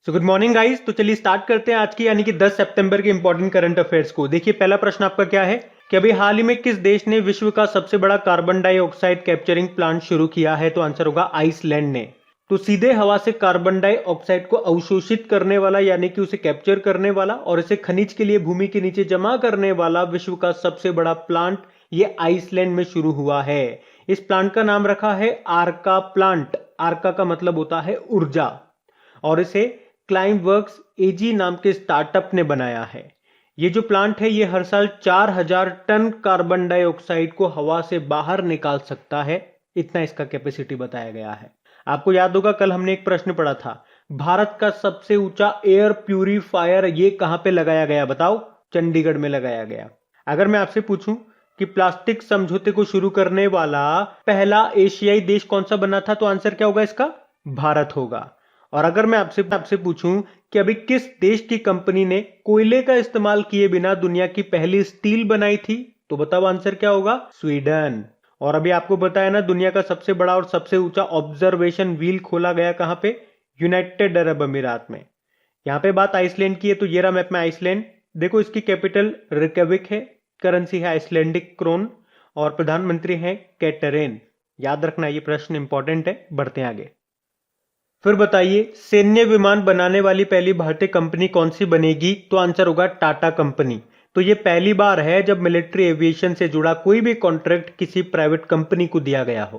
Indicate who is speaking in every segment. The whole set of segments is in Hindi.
Speaker 1: Good morning guys. तो चलिए स्टार्ट करते हैं आज की यानी कि 10 सितंबर के इंपॉर्टेंट करंट अफेयर्स को। देखिए पहला प्रश्न आपका क्या है कि अभी हाल ही में किस देश ने विश्व का सबसे बड़ा कार्बन डाइऑक्साइड कैप्चरिंग प्लांट शुरू किया है? तो आंसर होगा आइसलैंड ने। तो सीधे हवा से कार्बन डाइऑक्साइड को अवशोषित करने वाला यानी कि उसे कैप्चर करने वाला और इसे खनिज के लिए भूमि के नीचे जमा करने वाला विश्व का सबसे बड़ा प्लांट ये आइसलैंड में शुरू हुआ है। इस प्लांट का नाम रखा है आर्का प्लांट। आर्का का मतलब होता है ऊर्जा और इसे क्लाइमवर्क्स एजी नाम के स्टार्टअप ने बनाया है। ये जो प्लांट है ये हर साल 4000 टन कार्बन डाइऑक्साइड को हवा से बाहर निकाल सकता है। इतना इसका कैपेसिटी बताया गया है। आपको याद होगा कल हमने एक प्रश्न पढ़ा था, भारत का सबसे ऊंचा एयर प्यूरिफायर ये कहां पे लगाया गया? बताओ। चंडीगढ़ में लगाया गया। अगर मैं आपसे पूछूं कि प्लास्टिक समझौते को शुरू करने वाला पहला एशियाई देश कौन सा बना था, तो आंसर क्या होगा इसका? भारत होगा। और अगर मैं आपसे पूछूं कि अभी किस देश की कंपनी ने कोयले का इस्तेमाल किए बिना दुनिया की पहली स्टील बनाई थी, तो बताओ आंसर क्या होगा? स्वीडन। और अभी आपको बताया ना दुनिया का सबसे बड़ा और सबसे ऊंचा ऑब्जर्वेशन व्हील खोला गया कहां पे? यूनाइटेड अरब अमीरात में। यहां पे बात आइसलैंड की है तो ये रहा मैप में आइसलैंड। देखो इसकी कैपिटल रिकविक है, करेंसी है आइसलैंडिक क्रोन और प्रधानमंत्री है कैटरेन। याद रखना ये प्रश्न इंपॉर्टेंट है। बढ़ते हैं आगे। फिर बताइए सैन्य विमान बनाने वाली पहली भारतीय कंपनी कौन सी बनेगी? तो आंसर होगा टाटा कंपनी। तो ये पहली बार है जब मिलिट्री एविएशन से जुड़ा कोई भी कॉन्ट्रैक्ट किसी प्राइवेट कंपनी को दिया गया हो।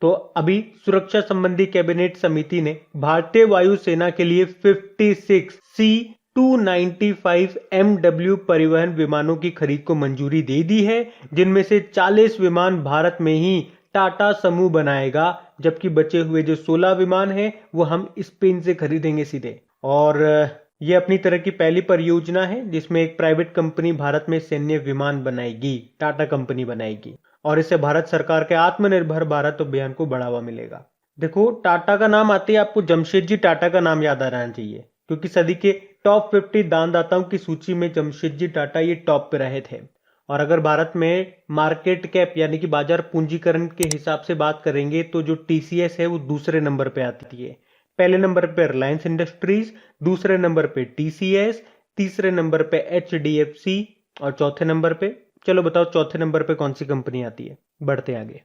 Speaker 1: तो अभी सुरक्षा संबंधी कैबिनेट समिति ने भारतीय वायुसेना के लिए 56 C-295 MW परिवहन विमानों की खरीद को मंजूरी दे दी है, जिनमें से 40 विमान भारत में ही टाटा समूह बनाएगा, जबकि बचे हुए जो 16 विमान हैं वो हम स्पेन से खरीदेंगे सीधे। और ये अपनी तरह की पहली परियोजना है जिसमें एक प्राइवेट कंपनी भारत में सैन्य विमान बनाएगी, टाटा कंपनी बनाएगी। और इससे भारत सरकार के आत्मनिर्भर भारत अभियान को बढ़ावा मिलेगा। देखो टाटा का नाम आते ही आपको जमशेदजी टाटा का नाम याद आ रहना चाहिए, क्योंकि सदी के टॉप 50 दानदाताओं की सूची में जमशेदजी टाटा ये टॉप पे रहे थे। और अगर भारत में मार्केट कैप यानी कि बाजार पूंजीकरण के हिसाब से बात करेंगे तो जो टीसीएस है वो दूसरे नंबर पे आती है। पहले नंबर पे रिलायंस इंडस्ट्रीज, दूसरे नंबर पे टीसीएस, तीसरे नंबर पे एचडीएफसी और चौथे नंबर पे, चलो बताओ चौथे नंबर पे कौन सी कंपनी आती है? बढ़ते आगे।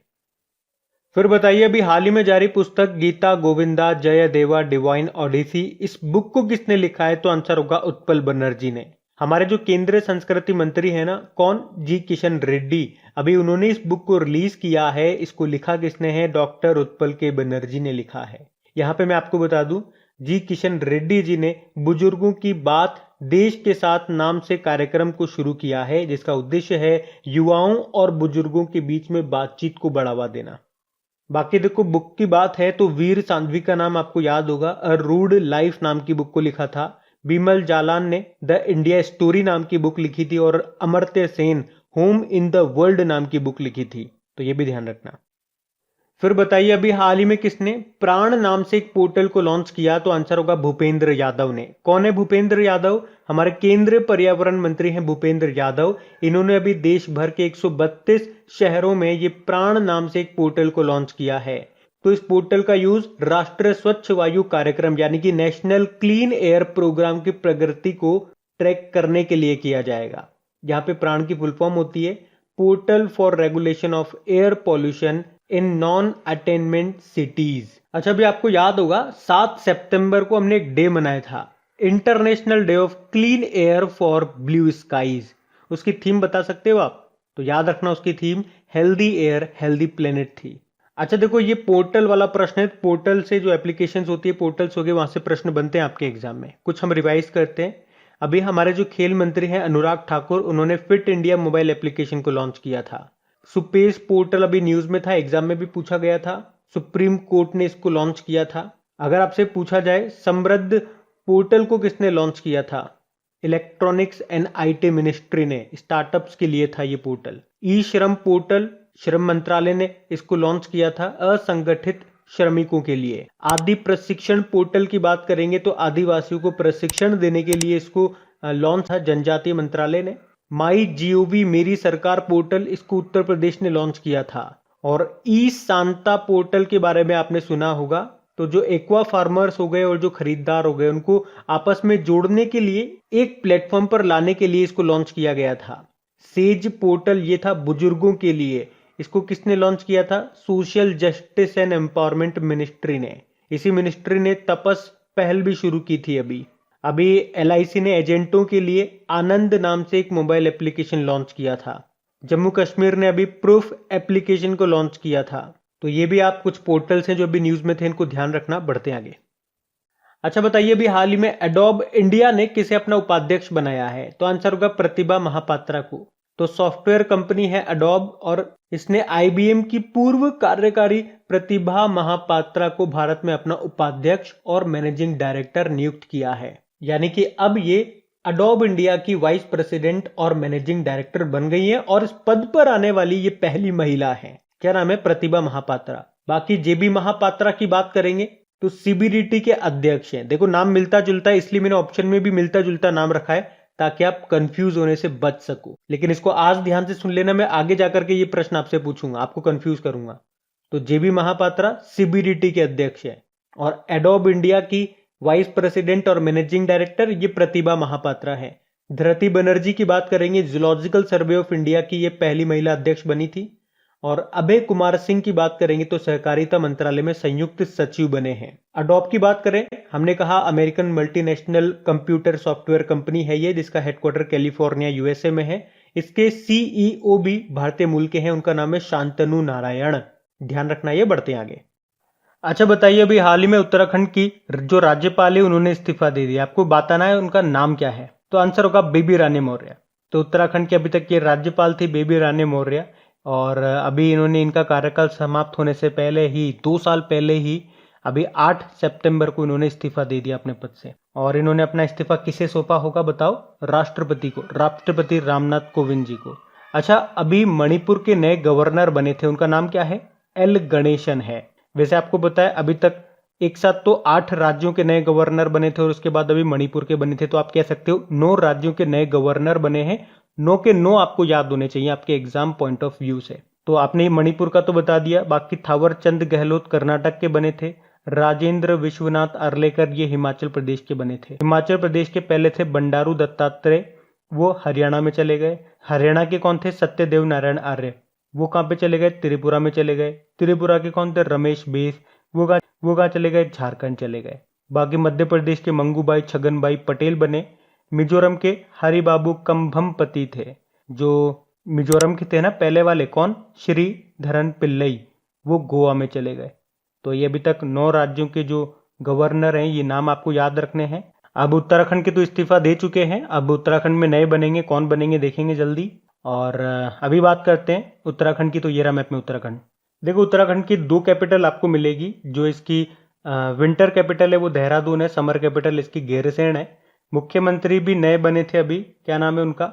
Speaker 1: फिर बताइए अभी हाल ही में जारी पुस्तक गीता गोविंदा जय देवा डिवाइन ओडिसी, इस बुक को किसने लिखा है? तो आंसर होगा उत्पल बनर्जी ने। हमारे जो केंद्रीय संस्कृति मंत्री है ना, कौन? जी किशन रेड्डी। अभी उन्होंने इस बुक को रिलीज किया है। इसको लिखा किसने है? डॉक्टर उत्पल के बनर्जी ने लिखा है। यहाँ पे मैं आपको बता दूं, जी किशन रेड्डी जी ने बुजुर्गों की बात देश के साथ नाम से कार्यक्रम को शुरू किया है, जिसका उद्देश्य है युवाओं और बुजुर्गों के बीच में बातचीत को बढ़ावा देना। बाकी देखो बुक की बात है तो वीर सांध्वी का नाम आपको याद होगा, अ रूड लाइफ नाम की बुक को लिखा था। बिमल जालान ने द इंडिया स्टोरी नाम की बुक लिखी थी और Amartya Sen home in the world नाम की बुक लिखी थी। तो ये भी ध्यान रखना। फिर बताइए अभी हाल ही में किसने प्राण नाम से एक पोर्टल को लॉन्च किया? तो आंसर होगा भूपेंद्र यादव ने। कौन है भूपेंद्र यादव? हमारे केंद्रीय पर्यावरण मंत्री हैं भूपेंद्र यादव। इन्होंने अभी देश भर के 132 शहरों में ये प्राण नाम से एक पोर्टल को लॉन्च किया है। तो इस पोर्टल का यूज राष्ट्रीय स्वच्छ वायु कार्यक्रम यानी कि नेशनल क्लीन एयर प्रोग्राम की प्रगति को ट्रैक करने के लिए किया जाएगा। यहाँ पे प्राण की फुल फॉर्म होती है portal for regulation of air pollution in non attainment cities. अच्छा भी आपको याद होगा 7 सितंबर को हमने एक डे मनाया था, international day of clean air for blue skies. उसकी थीम बता सकते हो आप? तो याद रखना उसकी theme healthy air healthy planet थी। अच्छा देखो ये पोर्टल वाला प्रश्न है। पोर्टल से जो एप्लीकेशंस होती है, पोर्टल्स हो गए, वहां से प्रश्न बनते हैं आपके एग्जाम में। कुछ हम रिवाइज करते हैं। अभी हमारे जो खेल मंत्री हैं अनुराग ठाकुर, उन्होंने फिट इंडिया मोबाइल एप्लीकेशन को लॉन्च किया था। सुपेस पोर्टल अभी न्यूज में था, एग्जाम में भी पूछा गया था। सुप्रीम कोर्ट ने इसको लॉन्च किया था। अगर आपसे पूछा जाए समृद्ध पोर्टल को किसने लॉन्च किया था? इलेक्ट्रॉनिक्स एंड आईटी मिनिस्ट्री ने, स्टार्टअप्स के लिए था ये पोर्टल। ई श्रम पोर्टल श्रम मंत्रालय ने इसको लॉन्च किया था असंगठित श्रमिकों के लिए। आदि प्रशिक्षण पोर्टल की बात करेंगे तो आदिवासियों को प्रशिक्षण देने के लिए इसको लॉन्च था जनजातीय मंत्रालय ने। माई जीओवी मेरी सरकार पोर्टल, इसको उत्तर प्रदेश ने लॉन्च किया था। और ई सांता पोर्टल के बारे में आपने सुना होगा, तो जो एक्वा फार्मर्स हो गए और जो खरीदार हो गए उनको आपस में जोड़ने के लिए एक प्लेटफॉर्म पर लाने के लिए इसको लॉन्च किया गया था। सेज पोर्टल ये था बुजुर्गों के लिए। इसको किसने लॉन्च किया था? Social justice and empowerment ministry ने। इसी मिनिस्ट्री ने तपस पहल भी शुरू की थी। अभी LIC ने एजेंटों के लिए आनंद नाम से एक मोबाइल एप्लीकेशन लॉन्च किया था। जम्मू कश्मीर ने अभी प्रूफ एप्लीकेशन को लॉन्च किया था। तो ये भी आप कुछ पोर्टल्स हैं जो अभी न्यूज में थे, इनको ध्यान रखना। बढ़ते हैं आगे। अच्छा बताइए, अभी हाल ही में एडोब इंडिया ने किसे अपना उपाध्यक्ष बनाया है? तो आंसर होगा प्रतिभा महापात्रा को। तो सॉफ्टवेयर कंपनी है एडोब और इसने IBM की पूर्व कार्यकारी प्रतिभा महापात्रा को भारत में अपना उपाध्यक्ष और मैनेजिंग डायरेक्टर नियुक्त किया है। यानी कि अब ये एडोब इंडिया की वाइस प्रेसिडेंट और मैनेजिंग डायरेक्टर बन गई है और इस पद पर आने वाली ये पहली महिला है। क्या नाम है? प्रतिभा महापात्रा। बाकी JB महापात्रा की बात करेंगे तो CBDT के अध्यक्ष हैं। देखो नाम मिलता जुलता है, इसलिए मैंने ऑप्शन में भी मिलता जुलता नाम रखा है ताकि आप कंफ्यूज होने से बच सको। लेकिन इसको आज ध्यान से सुन लेना, मैं आगे जाकर के ये प्रश्न आपसे पूछूंगा, आपको कंफ्यूज करूंगा। तो JB महापात्रा CBDT के अध्यक्ष है और एडोब इंडिया की वाइस प्रेसिडेंट और मैनेजिंग डायरेक्टर ये प्रतिभा महापात्रा है। धृति बनर्जी की बात करेंगे, जूलॉजिकल सर्वे ऑफ इंडिया की ये पहली महिला अध्यक्ष बनी थी। और अभय कुमार सिंह की बात करेंगे तो सहकारिता मंत्रालय में संयुक्त सचिव बने हैं। एडोब की बात करें, हमने कहा American multinational computer software company है ये, जिसका हेडक्वार्टर कैलिफोर्निया USA में है। इसके CEO भी भारतीय मूल के हैं, उनका नाम है शांतनु नारायण। ध्यान रखना ये। बढ़ते आगे। अच्छा बताइए, अभी हाल ही में उत्तराखंड की जो राज्यपाल है उन्होंने इस्तीफा दे दिया। आपको बताना है उनका नाम क्या है। तो आंसर होगा बेबी रानी मौर्य। तो उत्तराखंड की अभी तक ये राज्यपाल थी बेबी रानी मौर्य और अभी इन्होंने इनका कार्यकाल समाप्त होने से पहले ही 2 साल पहले ही अभी 8 सितंबर को इन्होंने इस्तीफा दे दिया अपने पद से। और इन्होंने अपना इस्तीफा किसे सौंपा होगा बताओ? राष्ट्रपति को, राष्ट्रपति रामनाथ कोविंद जी को। अच्छा, अभी मणिपुर के नए गवर्नर बने थे, उनका नाम क्या है? L गणेशन है। वैसे आपको पता है अभी तक एक साथ तो 8 राज्यों के नए गवर्नर बने थे और उसके बाद अभी मणिपुर के बने थे, तो आप कह सकते हो 9 राज्यों के नए गवर्नर बने हैं। 9 के 9 आपको याद होने चाहिए आपके एग्जाम पॉइंट ऑफ व्यू से। तो आपने मणिपुर का तो बता दिया। बाकी थावर चंद गहलोत कर्नाटक के बने थे। राजेंद्र विश्वनाथ अर्लेकर ये हिमाचल प्रदेश के बने थे। हिमाचल प्रदेश के पहले थे बंडारू दत्तात्रेय, वो हरियाणा में चले गए। हरियाणा के कौन थे? सत्यदेव नारायण आर्य, वो कहाँ पे चले गए? त्रिपुरा में चले गए। त्रिपुरा के कौन थे? रमेश बेस, वो कहाँ चले गए? झारखंड चले गए। बाकी मध्य प्रदेश के मंगूबाई छगनबाई पटेल बने। मिजोरम के हरिबाबू कंभमपति थे, जो मिजोरम के थे ना पहले वाले, कौन? श्री धरन पिल्लई, वो गोवा में चले गए। तो ये अभी तक 9 राज्यों के जो गवर्नर हैं ये नाम आपको याद रखने हैं। अब उत्तराखंड के तो इस्तीफा दे चुके हैं, अब उत्तराखंड में नए बनेंगे, कौन बनेंगे देखेंगे जल्दी। और अभी बात करते हैं उत्तराखंड की। तो ये रहा मैप में उत्तराखंड। देखो उत्तराखंड की 2 कैपिटल आपको मिलेगी। जो इसकी विंटर कैपिटल है वो देहरादून है, समर कैपिटल इसकी गैरसैंण है। मुख्यमंत्री भी नए बने थे अभी, क्या नाम है उनका?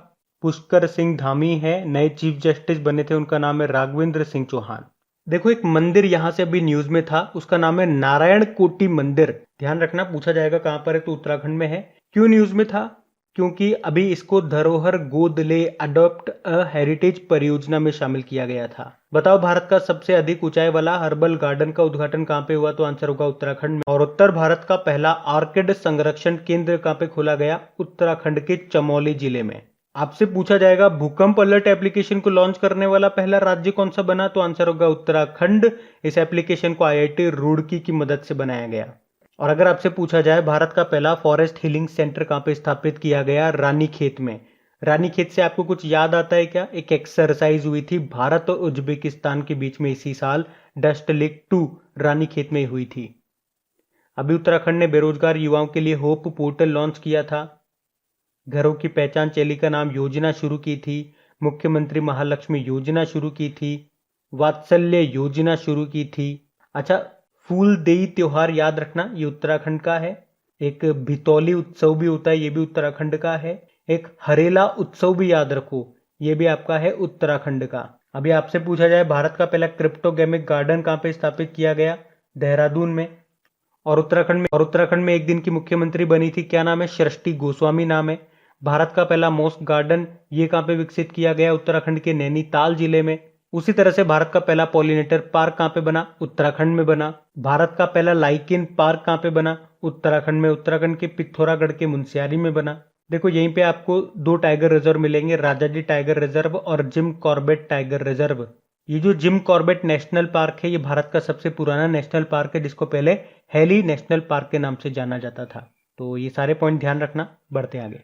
Speaker 1: पुष्कर सिंह धामी है। नए चीफ जस्टिस बने थे, उनका नाम है राघवेंद्र सिंह चौहान। देखो एक मंदिर यहां से अभी न्यूज में था, उसका नाम है नारायण कोटि मंदिर। ध्यान रखना, पूछा जाएगा कहां पर है, तो उत्तराखंड में है। क्यों न्यूज में था? क्योंकि अभी इसको धरोहर गोद ले अडॉप्ट अ हेरिटेज परियोजना में शामिल किया गया था। बताओ भारत का सबसे अधिक ऊंचाई वाला हर्बल गार्डन का उद्घाटन कहां पे हुआ? तो आंसर होगा उत्तराखंड में। और उत्तर भारत का पहला ऑर्किड संरक्षण केंद्र कहां पे खोला गया? उत्तराखंड के चमोली जिले में। आपसे पूछा जाएगा भूकंप अलर्ट एप्लीकेशन को लॉन्च करने वाला पहला राज्य कौन सा बना? तो आंसर होगा उत्तराखंड। इस एप्लीकेशन को IIT रुड़की की मदद से बनाया गया। और अगर आपसे पूछा जाए भारत का पहला फॉरेस्ट हीलिंग सेंटर कहां पे स्थापित किया गया? रानीखेत में। रानीखेत से आपको कुछ याद आता है क्या? एक एक्सरसाइज हुई थी भारत और उज्बेकिस्तान के बीच में इसी साल, डस्ट लेक 2 रानीखेत में हुई थी। अभी उत्तराखंड ने बेरोजगार युवाओं के लिए होप पोर्टल लॉन्च किया था। घरों की पहचान चेलिका नाम योजना शुरू की थी। मुख्यमंत्री महालक्ष्मी योजना शुरू की थी। वात्सल्य योजना शुरू की थी। अच्छा, फूल देई त्योहार याद रखना, ये उत्तराखंड का है। एक भितौली उत्सव भी होता है, ये भी उत्तराखंड का है। एक हरेला उत्सव भी याद रखो, ये भी आपका है उत्तराखंड का। अभी आपसे पूछा जाए भारत का पहला क्रिप्टोगेमिक गार्डन कहां पे स्थापित किया गया? देहरादून में। और उत्तराखंड में एक दिन की मुख्यमंत्री बनी थी, क्या नाम है? सृष्टि गोस्वामी नाम है। भारत का पहला मॉस्क गार्डन ये कहां पे विकसित किया गया? उत्तराखंड के नैनीताल जिले में। उसी तरह से भारत का पहला पॉलिनेटर पार्क कहाँ पे बना? उत्तराखंड में बना। भारत का पहला लाइकेन पार्क कहाँ पे बना? उत्तराखंड में। उत्तराखंड के पिथौरागढ़ के मुनस्यारी में बना। देखो यहीं पे आपको दो टाइगर रिजर्व मिलेंगे, राजाजी टाइगर रिजर्व और जिम कॉर्बेट टाइगर रिजर्व। ये जो जिम कॉर्बेट नेशनल पार्क है ये भारत का सबसे पुराना नेशनल पार्क है, जिसको पहले हेली नेशनल पार्क के नाम से जाना जाता था। तो ये सारे पॉइंट ध्यान रखना। बढ़ते आगे।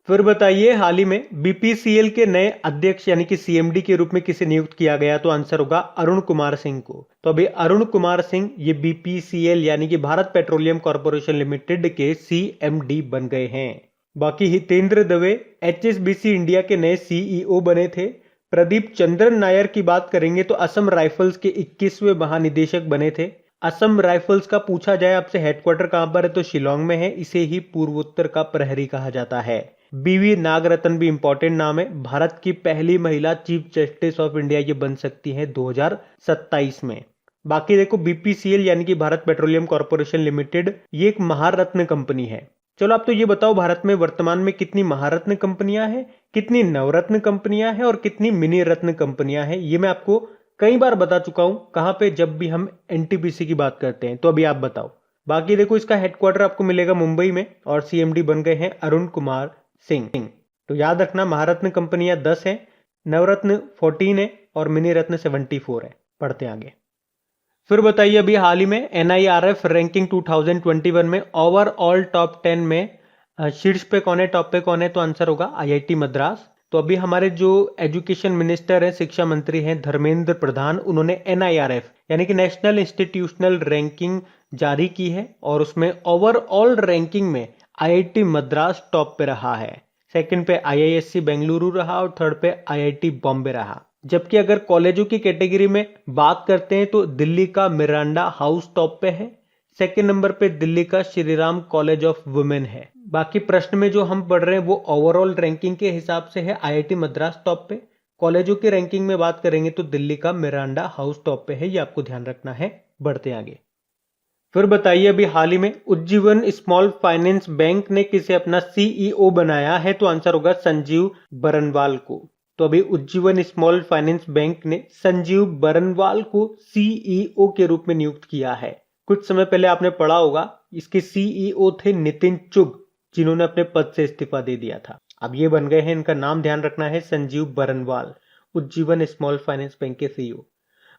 Speaker 1: फिर बताइए, हाल ही में बीपीसीएल के नए अध्यक्ष यानी कि सीएमडी के रूप में किसे नियुक्त किया गया? तो आंसर होगा अरुण कुमार सिंह को। तो अभी अरुण कुमार सिंह ये बीपीसीएल यानी कि भारत पेट्रोलियम कॉर्पोरेशन लिमिटेड के सीएमडी बन गए हैं। बाकी हितेंद्र दवे एचएसबीसी इंडिया के नए सीईओ बने थे। प्रदीप चंद्रन नायर की बात करेंगे तो असम राइफल्स के 21वें महानिदेशक बने थे। असम राइफल्स का पूछा जाए आपसे हेडक्वार्टर कहां पर है तो शिलोंग में है। इसे ही पूर्वोत्तर का प्रहरी कहा जाता है। बीवी नागरत्न भी इंपॉर्टेंट नाम है। भारत की पहली महिला चीफ जस्टिस ऑफ इंडिया ये बन सकती है 2027 में। बाकी देखो बीपीसीएल यानी कि भारत पेट्रोलियम कॉर्पोरेशन लिमिटेड ये एक महारत्न कंपनी है। चलो आप तो ये बताओ, भारत में वर्तमान में कितनी महारत्न कंपनियां हैं, कितनी नवरत्न कंपनियां हैं और कितनी मिनी रत्न कंपनियां हैं? ये मैं आपको कई बार बता चुका हूं। कहां पे? जब भी हम एनटीपीसी की बात करते हैं। तो अभी आप बताओ। बाकी देखो इसका हेडक्वार्टर आपको मिलेगा मुंबई में और सीएमडी बन गए हैं अरुण कुमार सिंह। तो याद रखना महारत्न कंपनियां 10 हैं, नवरत्न 14 है और मिनी रत्न 74 है। पढ़ते आगे। फिर बताइए, अभी हाल ही में एनआईआरएफ रैंकिंग 2021 में ओवरऑल टॉप 10 में शीर्ष पे कौन है, टॉप पे कौन है? तो आंसर होगा आईआईटी मद्रास। तो अभी हमारे जो एजुकेशन मिनिस्टर हैं, शिक्षा मंत्री हैं धर्मेंद्र प्रधान, उन्होंने एनआईआरएफ यानी कि नेशनल इंस्टीट्यूशनल रैंकिंग जारी की है और उसमें ओवरऑल रैंकिंग में आईआईटी मद्रास टॉप पे रहा है। सेकंड पे आईआईएससी बेंगलुरु रहा और थर्ड पे आईआईटी बॉम्बे रहा। जबकि अगर कॉलेजों की कैटेगरी में बात करते हैं तो दिल्ली का मिरांडा हाउस टॉप पे है। सेकंड नंबर पे दिल्ली का श्रीराम कॉलेज ऑफ वुमेन है। बाकी प्रश्न में जो हम पढ़ रहे हैं वो ओवरऑल रैंकिंग के हिसाब से है। आईआईटी मद्रास टॉप पे। कॉलेजों की रैंकिंग में बात करेंगे तो दिल्ली का मिरांडा हाउस टॉप पे है। ये आपको ध्यान रखना है। बढ़ते आगे। फिर बताइए, अभी हाल ही में उज्जीवन स्मॉल फाइनेंस बैंक ने किसे अपना सीईओ बनाया है? तो आंसर होगा संजीव बरनवाल को। तो अभी उज्जीवन स्मॉल फाइनेंस बैंक ने संजीव बरनवाल को सीईओ के रूप में नियुक्त किया है। कुछ समय पहले आपने पढ़ा होगा इसके सीईओ थे नितिन चुग, जिन्होंने अपने पद से इस्तीफा दे दिया था। अब ये बन गए हैं, इनका नाम ध्यान रखना है Sanjeev Barnwal, Ujjivan small finance bank के सीईओ।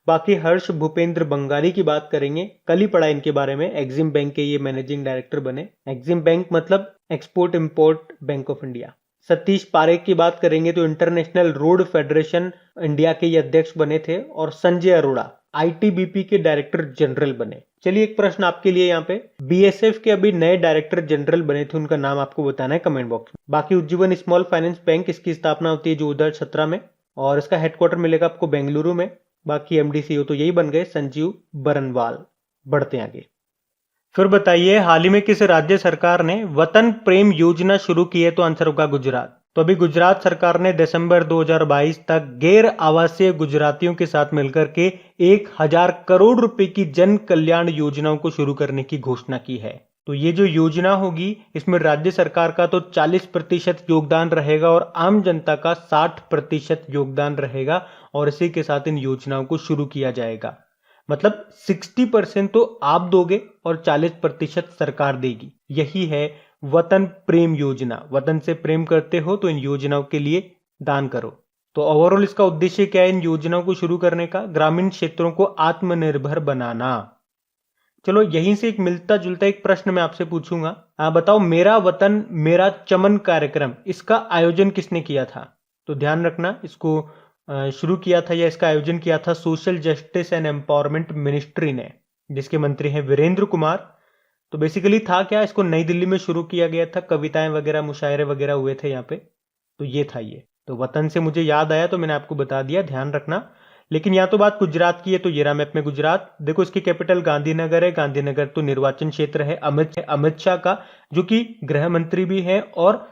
Speaker 1: बाकी हर्ष भूपेंद्र बंगाली की बात करेंगे, कल ही पढ़ा इनके बारे में। एक्सिम बैंक के ये मैनेजिंग डायरेक्टर बने। एक्सिम बैंक मतलब export import bank of India. Satish Parekh की बात करेंगे तो इंटरनेशनल रोड फेडरेशन इंडिया के ये अध्यक्ष बने थे। और संजय अरोड़ा आईटीबीपी के डायरेक्टर जनरल बने। चलिए एक प्रश्न आपके लिए यहाँ पे, बीएसएफ के अभी नए डायरेक्टर जनरल बने थे, उनका नाम आपको बताना है कमेंट बॉक्स में। बाकी उज्जीवन स्मॉल फाइनेंस बैंक, इसकी स्थापना होती है 2017 में और इसका हेडक्वार्टर मिलेगा आपको बेंगलुरु में। बाकी एमडी सीईओ तो यही बन गए, संजीव बरनवाल। बढ़ते आगे। फिर बताइए, हाल ही में किस राज्य सरकार ने वतन प्रेम योजना शुरू की है? तो आंसर होगा गुजरात। तो अभी गुजरात सरकार ने दिसंबर 2022 तक गैर आवासीय गुजरातियों के साथ मिलकर के 1000 करोड़ रुपए की जन कल्याण योजनाओं को शुरू करने की घोषणा की है। तो ये जो योजना होगी इसमें राज्य सरकार का तो 40% योगदान रहेगा और आम जनता का 60% योगदान रहेगा और इसी के साथ इन योजनाओं को शुरू किया जाएगा। मतलब 60% तो आप दोगे और 40% सरकार देगी। यही है वतन प्रेम योजना। वतन से प्रेम करते हो तो इन योजनाओं के लिए दान करो। तो ओवरऑल इसका उद्देश्य क्या है इन योजनाओं को शुरू करने का? ग्रामीण क्षेत्रों को आत्मनिर्भर बनाना। चलो यहीं से एक मिलता जुलता एक प्रश्न मैं आपसे पूछूंगा। आप बताओ, मेरा वतन मेरा चमन कार्यक्रम, इसका आयोजन किसने किया था? तो ध्यान रखना, इसको शुरू किया था या इसका आयोजन किया था social justice and empowerment ministry ने, जिसके मंत्री हैं वीरेंद्र कुमार। तो बेसिकली था क्या, इसको नई दिल्ली में शुरू किया गया था, कविताएं वगैरह मुशायरे वगैरह हुए थे यहाँ पे। तो ये था ये। तो वतन से मुझे याद आया तो मैंने आपको बता दिया, ध्यान रखना। लेकिन यहाँ तो बात गुजरात की है, तो ये रहा मैप में गुजरात। देखो इसकी कैपिटल गांधीनगर है। गांधीनगर तो निर्वाचन क्षेत्र है अमित शाह का, जो कि गृह मंत्री भी है और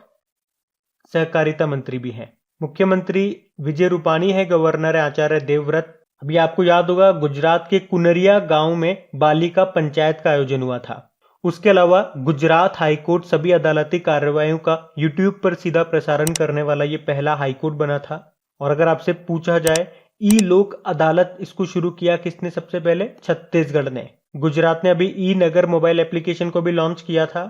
Speaker 1: सहकारिता मंत्री भी है। मुख्यमंत्री विजय रूपाणी है, गवर्नर है आचार्य देवव्रत। अभी आपको याद होगा गुजरात के कुनरिया गांव में बालिका पंचायत का आयोजन हुआ था। उसके अलावा गुजरात हाईकोर्ट सभी अदालती कार्रवाइयों का यूट्यूब पर सीधा प्रसारण करने वाला ये पहला हाईकोर्ट बना था। और अगर आपसे पूछा जाए ई लोक अदालत, इसको शुरू किया किसने सबसे पहले? छत्तीसगढ़ ने। गुजरात ने अभी ई नगर मोबाइल एप्लीकेशन को भी लॉन्च किया था।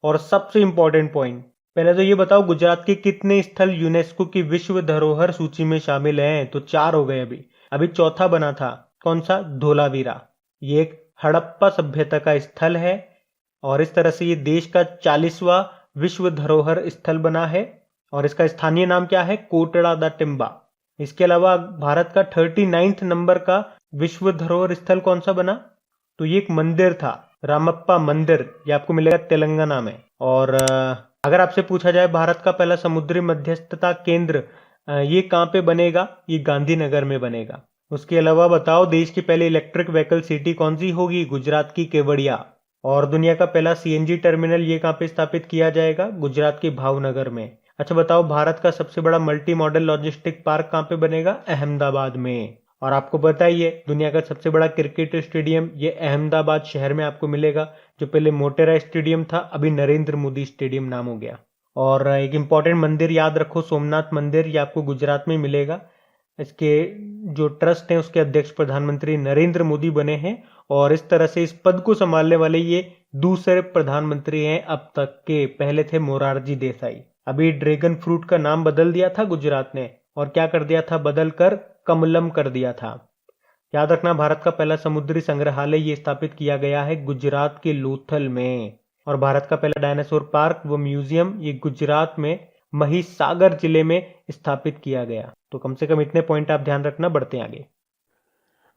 Speaker 1: और सबसे इंपॉर्टेंट पॉइंट, पहले तो ये बताओ गुजरात के कितने स्थल यूनेस्को की विश्व धरोहर सूची में शामिल हैं? तो 4 हो गए। अभी चौथा बना था, कौन सा? धोलावीरा। ये एक हड़प्पा सभ्यता का स्थल है और इस तरह से ये देश का 40वां विश्व धरोहर स्थल बना है और इसका स्थानीय नाम क्या है? कोटड़ा द टिम्बा। इसके अलावा भारत का 39 नंबर का विश्व धरोहर स्थल कौन सा बना? तो ये एक मंदिर था, रामप्पा मंदिर। ये आपको मिलेगा तेलंगाना में। और अगर आपसे पूछा जाए भारत का पहला समुद्री मध्यस्थता केंद्र ये कहाँ पे बनेगा? ये गांधीनगर में बनेगा। उसके अलावा बताओ देश की पहली इलेक्ट्रिक व्हीकल सिटी कौन सी होगी? गुजरात की केवड़िया। और दुनिया का पहला सीएनजी टर्मिनल ये कहाँ पे स्थापित किया जाएगा? गुजरात के भावनगर में। अच्छा बताओ भारत का सबसे बड़ा मल्टी मॉडल लॉजिस्टिक पार्क कहाँ पे बनेगा? अहमदाबाद में। और आपको बताइए दुनिया का सबसे बड़ा क्रिकेट स्टेडियम ये अहमदाबाद शहर में आपको मिलेगा। जो पहले मोटेरा स्टेडियम था अभी नरेंद्र मोदी स्टेडियम नाम हो गया। और एक इंपॉर्टेंट मंदिर याद रखो, सोमनाथ मंदिर, ये आपको गुजरात में मिलेगा। इसके जो ट्रस्ट है उसके अध्यक्ष प्रधानमंत्री नरेंद्र मोदी बने हैं और इस तरह से इस पद को संभालने वाले ये दूसरे प्रधानमंत्री हैं अब तक के। पहले थे मोरारजी देसाई। अभी ड्रैगन फ्रूट का नाम बदल दिया था गुजरात ने और क्या कर दिया था? बदल कर कमलम कर दिया था। याद रखना भारत का पहला समुद्री संग्रहालय ये स्थापित किया गया है गुजरात के लोथल में। और भारत का पहला डायनासोर पार्क व म्यूजियम ये गुजरात में महिसागर जिले में स्थापित किया गया। तो कम से कम इतने पॉइंट आप ध्यान रखना, बढ़ते हैं आगे।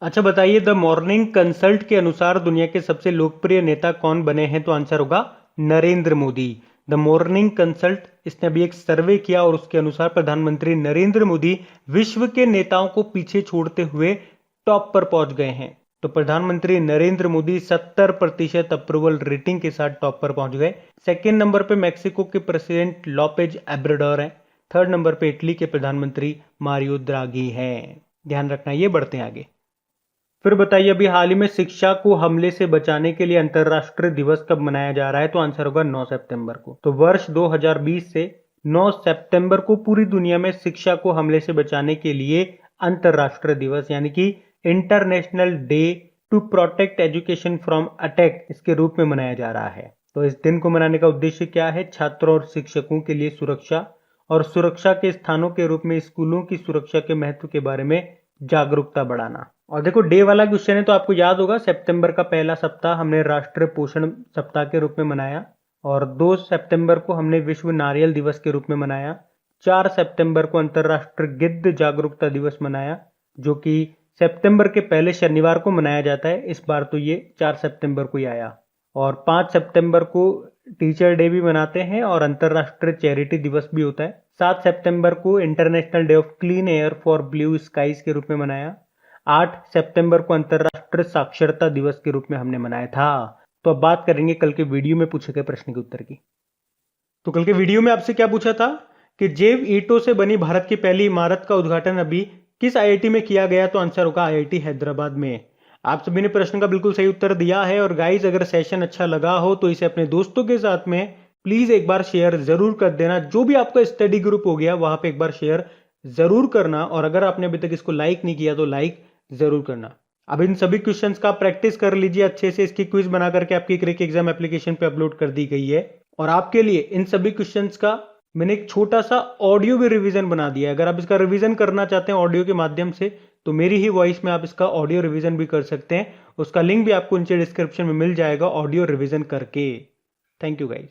Speaker 1: अच्छा बताइए द मॉर्निंग कंसल्ट के अनुसार दुनिया के सबसे लोकप्रिय नेता कौन बने हैं? तो आंसर होगा Narendra Modi. The morning consult इसने अभी एक सर्वे किया और उसके अनुसार प्रधानमंत्री नरेंद्र मोदी विश्व के नेताओं को पीछे छोड़ते हुए टॉप पर पहुंच गए हैं। तो प्रधानमंत्री नरेंद्र मोदी 70% अप्रूवल रेटिंग के साथ टॉप पर पहुंच गए। सेकेंड नंबर पे मैक्सिको के प्रेसिडेंट लोपेज एब्राडोर हैं। थर्ड नंबर पे इटली के प्रधानमंत्री मारियो द्राघी हैं। ध्यान रखना ये, बढ़ते हैं आगे। फिर बताइए अभी हाल ही में शिक्षा को हमले से बचाने के लिए अंतर्राष्ट्रीय दिवस कब मनाया जा रहा है? तो आंसर होगा 9 सितंबर को। तो वर्ष 2020 से 9 सितंबर को पूरी दुनिया में शिक्षा को हमले से बचाने के लिए अंतर्राष्ट्रीय दिवस यानी कि international day to protect education from attack इसके रूप में मनाया जा रहा है। तो इस दिन को मनाने का उद्देश्य क्या है? छात्रों और शिक्षकों के लिए सुरक्षा और सुरक्षा के स्थानों के रूप में स्कूलों की सुरक्षा के महत्व के बारे में जागरूकता बढ़ाना। और देखो डे वाला क्वेश्चन है तो आपको याद होगा सितंबर का पहला सप्ताह हमने राष्ट्रीय पोषण सप्ताह के रूप में मनाया और 2 सितंबर को हमने विश्व नारियल दिवस के रूप में मनाया। 4 सितंबर को अंतर्राष्ट्रीय गिद्ध जागरूकता दिवस मनाया जो कि सितंबर के पहले शनिवार को मनाया जाता है। इस बार तो ये 4 सितंबर को ही आया। और 5 सितंबर को टीचर डे भी मनाते हैं और अंतर्राष्ट्रीय चैरिटी दिवस भी होता है। 7 सितंबर को international day of clean air for blue skies के रूप में मनाया। 8 सितंबर को अंतर्राष्ट्रीय साक्षरता दिवस के रूप में हमने मनाया था। तो अब बात करेंगे कल के वीडियो में पूछे गए प्रश्न के उत्तर की। तो कल के वीडियो में आपसे क्या पूछा था कि जैव ईंटों से बनी भारत की पहली इमारत का उद्घाटन अभी किस आईआईटी में किया गया? तो आंसर होगा आईआईटी हैदराबाद में। आप सभी ने प्रश्न का बिल्कुल सही उत्तर दिया है। और गाइज अगर सेशन अच्छा लगा हो तो इसे अपने दोस्तों के साथ में प्लीज एक बार शेयर जरूर कर देना। जो भी आपका स्टडी ग्रुप हो गया वहां पे एक बार शेयर जरूर करना। और अगर आपने अभी तक इसको लाइक नहीं किया तो लाइक जरूर करना। अब इन सभी क्वेश्चंस का प्रैक्टिस कर लीजिए अच्छे से। इसकी क्विज बना करके आपकी क्रिक एग्जाम एप्लीकेशन पे अपलोड कर दी गई है। और आपके लिए इन सभी क्वेश्चंस का मैंने एक छोटा सा ऑडियो भी रिवीजन बना दिया है। अगर आप इसका रिवीजन करना चाहते हैं ऑडियो के माध्यम से तो मेरी ही वॉइस में आप इसका ऑडियो रिवीजन भी कर सकते हैं। उसका लिंक भी आपको नीचे डिस्क्रिप्शन में मिल जाएगा ऑडियो रिवीजन करके। Thank you guys.